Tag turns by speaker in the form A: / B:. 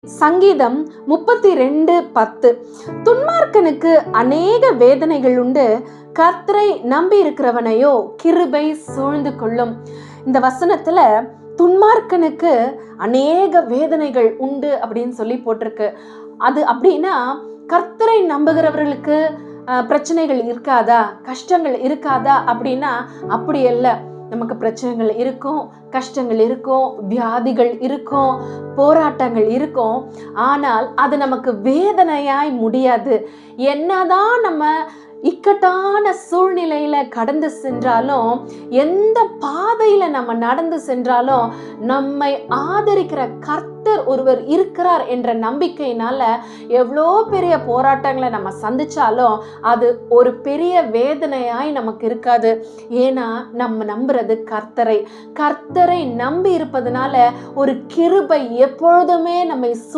A: சங்கீதம் 32:10. துன்மார்க்கனுக்கு அநேக வேதனைகள் உண்டு, கர்த்தரை நம்பி இருக்கிறவனையோ கிருபை சூழ்ந்து கொள்ளும். இந்த வசனத்துல துன்மார்க்கனுக்கு அநேக வேதனைகள் உண்டு அப்படின்னு சொல்லி போட்டிருக்கு. அது அப்படின்னா கர்த்தரை நம்புகிறவர்களுக்கு பிரச்சனைகள் இருக்காதா, கஷ்டங்கள் இருக்காதா அப்படின்னா அப்படி அல்ல. நமக்கு பிரச்சனைகள் இருக்கும், கஷ்டங்கள் இருக்கும், வியாதிகள் இருக்கும், போராட்டங்கள் இருக்கும். ஆனால் அது நமக்கு வேதனையாய் முடியாது. என்னதான் நம்ம இக்கட்டான சூழ்நிலையில கடந்து சென்றாலும், எந்த பாதையில நம்ம நடந்து சென்றாலும், நம்மை ஆதரிக்கிற கர்த்தர் ஒருவர் இருக்கிறார் என்ற நம்பிக்கையினால எவ்வளோ பெரிய போராட்டங்களை நம்ம சந்திச்சாலும் அது ஒரு பெரிய வேதனையாய் நமக்கு இருக்காது. ஏன்னா நம்ம நம்புறது கர்த்தரை. கர்த்தரை நம்பி இருப்பதனால ஒரு கிருபை எப்பொழுதுமே நம்மை